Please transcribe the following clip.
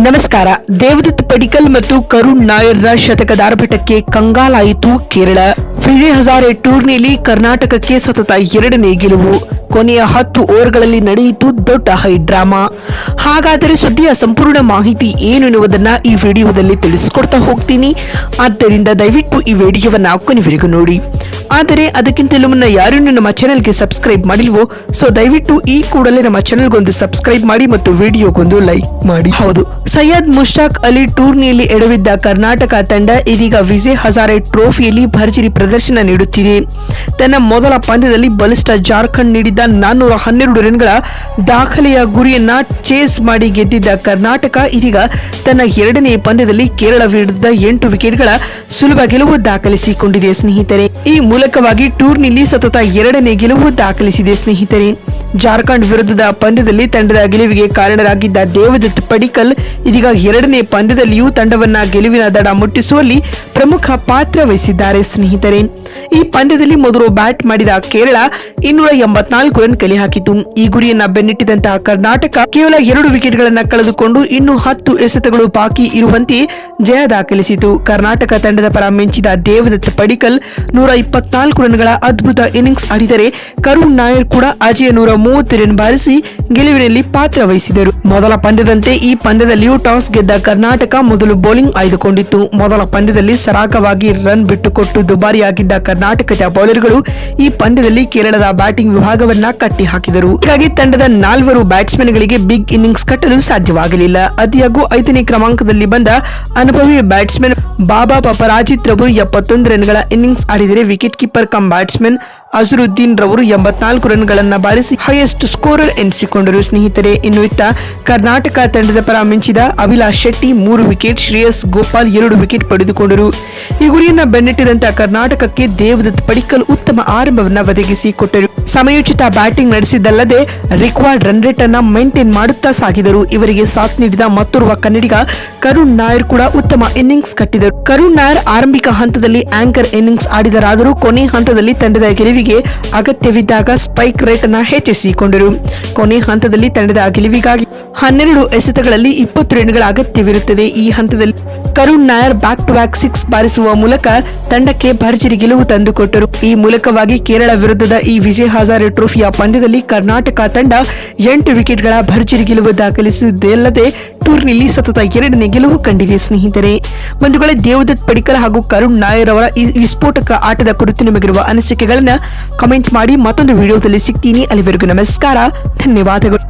ನಮಸ್ಕಾರ. ದೇವದತ್ ಪಡಿಕ್ಕಲ್ ಮತ್ತು ಕರುಣ್ ನಾಯರ್ರ ಶತಕದ ಆರ್ಭಟಕ್ಕೆ ಕಂಗಾಲಾಯಿತು ಕೇರಳ. ವಿಜಯ್ ಹಜಾರೆ ಟೂರ್ನಿಯಲ್ಲಿ ಕರ್ನಾಟಕಕ್ಕೆ ಸತತ 2ನೇ ಗೆಲುವು. ಕೊನೆಯ 10 ಓವರ್ಗಳಲ್ಲಿ ನಡೆಯಿತು ದೊಡ್ಡ ಹೈ ಡ್ರಾಮಾ. ಹಾಗಾದರೆ ಸುದ್ದಿಯ ಸಂಪೂರ್ಣ ಮಾಹಿತಿ ಏನು ಎನ್ನುವುದನ್ನ ಈ ವಿಡಿಯೋದಲ್ಲಿ ತಿಳಿಸಿಕೊಡ್ತಾ ಹೋಗ್ತೀನಿ. ಆದ್ದರಿಂದ ದಯವಿಟ್ಟು ಈ ವಿಡಿಯೋವನ್ನ ಕೊನೆವರೆಗೂ ನೋಡಿ. ಆದರೆ ಅದಕ್ಕಿಂತಲೂ ಮುನ್ನ ಯಾರು ನಮ್ಮ ಚಾನೆಲ್ಗೆ ಸಬ್ಸ್ಕ್ರೈಬ್ ಮಾಡಿಲ್ವೋ ಸೊ ದಯವಿಟ್ಟು ಈ ಕೂಡಲೇ ನಮ್ಮ ಚಾನೆಲ್ಗೊಂದು ಸಬ್ಸ್ಕ್ರೈಬ್ ಮಾಡಿ ಮತ್ತು ವಿಡಿಯೋಗೊಂದು ಲೈಕ್ ಮಾಡಿ. ಹೌದು, ಸೈಯದ್ ಮುಷ್ತಾಕ್ ಅಲಿ ಟೂರ್ನಿಯಲ್ಲಿ ಎಡವಿದ್ದ ಕರ್ನಾಟಕ ತಂಡ ಇದೀಗ ವಿಜಯ್ ಹಜಾರೆ ಟ್ರೋಫಿಯಲ್ಲಿ ಭರ್ಜರಿ ಪ್ರದರ್ಶನ ನೀಡುತ್ತಿದೆ. ತನ್ನ ಮೊದಲ ಪಂದ್ಯದಲ್ಲಿ ಬಲಿಷ್ಠ ಜಾರ್ಖಂಡ್ ನೀಡಿದ್ದ 412 ರನ್ಗಳ ದಾಖಲೆಯ ಗುರಿಯನ್ನ ಚೇಸ್ ಮಾಡಿ ಗೆದ್ದಿದ್ದ ಕರ್ನಾಟಕ ಇದೀಗ ತನ್ನ 2ನೇ ಪಂದ್ಯದಲ್ಲಿ ಕೇರಳ ವಿರುದ್ಧ 8 ವಿಕೆಟ್ಗಳ ಸುಲಭ ಗೆಲುವು ದಾಖಲಿಸಿಕೊಂಡಿದೆ ಸ್ನೇಹಿತರೆ. ಈ ಮೂಲಕವಾಗಿ ಟೂರ್ನಿಯಲ್ಲಿ ಸತತ 2ನೇ ಗೆಲುವು ದಾಖಲಿಸಿದೆ ಸ್ನೇಹಿತರೆ. ಜಾರ್ಖಂಡ್ ವಿರುದ್ಧದ ಪಂದ್ಯದಲ್ಲಿ ತಂಡದ ಗೆಲುವಿಗೆ ಕಾರಣರಾಗಿದ್ದ ದೇವದತ್ ಪಡಿಕ್ಕಲ್ ಇದೀಗ 2ನೇ ಪಂದ್ಯದಲ್ಲಿಯೂ ತಂಡವನ್ನ ಗೆಲುವಿನ ದಡ ಮುಟ್ಟಿಸುವಲ್ಲಿ ಪ್ರಮುಖ ಪಾತ್ರ ವಹಿಸಿದ್ದಾರೆ ಸ್ನೇಹಿತರೆ. ಈ ಪಂದ್ಯದಲ್ಲಿ ಮೊದಲು ಬ್ಯಾಟ್ ಮಾಡಿದ ಕೇರಳ 284 ರನ್ ಕಲೆ ಹಾಕಿತು. ಈ ಗುರಿಯನ್ನ ಬೆನ್ನಟ್ಟಿದಂತಹ ಕರ್ನಾಟಕ ಕೇವಲ 2 ವಿಕೆಟ್ಗಳನ್ನ ಕಳೆದುಕೊಂಡು ಇನ್ನು 10 ಎಸೆತಗಳು ಬಾಕಿ ಇರುವಂತೆ ಜಯ ದಾಖಲಿಸಿತು. ಕರ್ನಾಟಕ ತಂಡದ ಪರ ಮಿಂಚಿದ ದೇವದತ್ ಪಡಿಕ್ಕಲ್ 124 ರನ್ಗಳ ಅದ್ಭುತ ಇನ್ನಿಂಗ್ಸ್ ಆಡಿದರೆ ಕರುಣ್ ನಾಯರ್ ಕೂಡ ಅಜೇಯ 130 ರನ್ ಬಾರಿಸಿ ಗೆಲುವಿನಲ್ಲಿ ಪಾತ್ರ ವಹಿಸಿದರು. ಮೊದಲ ಪಂದ್ಯದಂತೆ ಈ ಪಂದ್ಯದಲ್ಲಿಯೂ ಟಾಸ್ ಗೆದ್ದ ಕರ್ನಾಟಕ ಮೊದಲು ಬೌಲಿಂಗ್ ಆಯ್ದುಕೊಂಡಿತ್ತು. ಮೊದಲ ಪಂದ್ಯದಲ್ಲಿ ಸರಾಗವಾಗಿ ರನ್ ಬಿಟ್ಟುಕೊಟ್ಟು ದುಬಾರಿಯಾಗಿದ್ದ ಕರ್ನಾಟಕದ ಬೌಲರ್ಗಳು ಈ ಪಂದ್ಯದಲ್ಲಿ ಕೇರಳದ ಬ್ಯಾಟಿಂಗ್ ವಿಭಾಗವನ್ನ ಕಟ್ಟಿ ಹಾಕಿದರು. ಹೀಗಾಗಿ ತಂಡದ 4 ಬ್ಯಾಟ್ಸ್ಮನ್ಗಳಿಗೆ ಬಿಗ್ ಇನ್ನಿಂಗ್ಸ್ ಕಟ್ಟಲು ಸಾಧ್ಯವಾಗಲಿಲ್ಲ. ಆದಾಗ್ಯೂ 5ನೇ ಕ್ರಮಾಂಕದಲ್ಲಿ ಬಂದ ಅನುಭವಿ ಬ್ಯಾಟ್ಸ್ಮನ್ ಬಾಬಾ ಪಪರಾಜಿತ್ ರವರು 71 ರನ್ಗಳ ಇನ್ನಿಂಗ್ಸ್ ಆಡಿದರೆ wicket keeper come batsman Azharuddin ರವರು 84 ರನ್ಗಳನ್ನ ಬಾರಿಸಿ ಹೈಯೆಸ್ಟ್ ಸ್ಕೋರರ್ ಎನಿಸಿಕೊಂಡರು ಸ್ನೇಹಿತರೆ. ಇನ್ನು ಇತ್ತ ಕರ್ನಾಟಕ ತಂಡದ ಪರ ಮಿಂಚಿದ ಅಭಿಲಾಷ್ ಶೆಟ್ಟಿ 3 ವಿಕೆಟ್, ಶ್ರೇಯಸ್ ಗೋಪಾಲ್ 2 ವಿಕೆಟ್ ಪಡೆದುಕೊಂಡರು. ಈ ಗುರಿಯನ್ನ ಬೆನ್ನಟ್ಟಿದಂತ ಕರ್ನಾಟಕಕ್ಕೆ ದೇವದತ್ ಪಡಿಕ್ಕಲ್ ಉತ್ತಮ ಆರಂಭವನ್ನ ಒದಗಿಸಿಕೊಟ್ಟರು. ಸಮಯೋಚಿತ ಬ್ಯಾಟಿಂಗ್ ನಡೆಸಿದ್ದಲ್ಲದೆ ರಿಕ್ವೈರ್ಡ್ ರನ್ ರೇಟ್ ಅನ್ನ ಮೇಂಟೈನ್ ಮಾಡುತ್ತಾ ಸಾಗಿದರು. ಇವರಿಗೆ ಸಾಥ್ ನೀಡಿದ ಮತ್ತೋರ್ವ ಕನ್ನಡಿಗ ಕರುಣ್ ನಾಯರ್ ಕೂಡ ಉತ್ತಮ ಇನ್ನಿಂಗ್ಸ್ ಕಟ್ಟಿದರು. ಕರುಣ್ ನಾಯರ್ ಆರಂಭಿಕ ಹಂತದಲ್ಲಿ ಆಂಕರ್ ಇನ್ನಿಂಗ್ಸ್ ಆಡಿದರಾದರೂ ಕೊನೆ ಹಂತದಲ್ಲಿ ತಂಡದ ಗೆಲುವಿಗೆ ಅಗತ್ಯವಿದ್ದಾಗ ಸ್ಟ್ರೈಕ್ ರೇಟ್ ಅನ್ನ ಹೆಚ್ಚಿಸಿಕೊಂಡರು. ಕೊನೆ ಹಂತದಲ್ಲಿ ತಂಡದ ಗೆಲುವಿಗಾಗಿ 12 ಎಸೆತಗಳಲ್ಲಿ 20 ರನ್ಗಳ ಅಗತ್ಯವಿರುತ್ತದೆ. ಈ ಹಂತದಲ್ಲಿ Karun Nair back to back 6 ಬಾರಿಸುವ ಮೂಲಕ ತಂಡಕ್ಕೆ ಭರ್ಜರಿ ಗೆಲುವು ತಂದುಕೊಟ್ಟರು. ಈ ಮೂಲಕವಾಗಿ ಕೇರಳ ವಿರುದ್ಧದ ಈ ವಿಜಯ್ ಹಜಾರೆ ಟ್ರೋಫಿಯ ಪಂದ್ಯದಲ್ಲಿ ಕರ್ನಾಟಕ ತಂಡ 8 ವಿಕೆಟ್ಗಳ ಭರ್ಜರಿ ಗೆಲುವು ದಾಖಲಿಸಿದ್ದಲ್ಲದೆ ಟೂರ್ನಿಯಲ್ಲಿ ಸತತ 2ನೇ ಗೆಲುವು ಕಂಡಿದೆ ಸ್ನೇಹಿತರೆ. ಬಂಧುಗಳೇ, ದೇವದತ್ ಪಡಿಕ್ಕಲ್ ಹಾಗೂ ಕರುಣ್ ನಾಯರ್ ಅವರ ಈ ವಿಸ್ಫೋಟಕ ಆಟದ ಕುರಿತು ನಿಮಗಿರುವ ಅನಿಸಿಕೆಗಳನ್ನ ಕಮೆಂಟ್ ಮಾಡಿ. ಮತ್ತೊಂದು ವಿಡಿಯೋದಲ್ಲಿ ಸಿಗ್ತೀನಿ. ಅಲ್ಲಿವರೆಗೂ ನಮಸ್ಕಾರ, ಧನ್ಯವಾದಗಳು.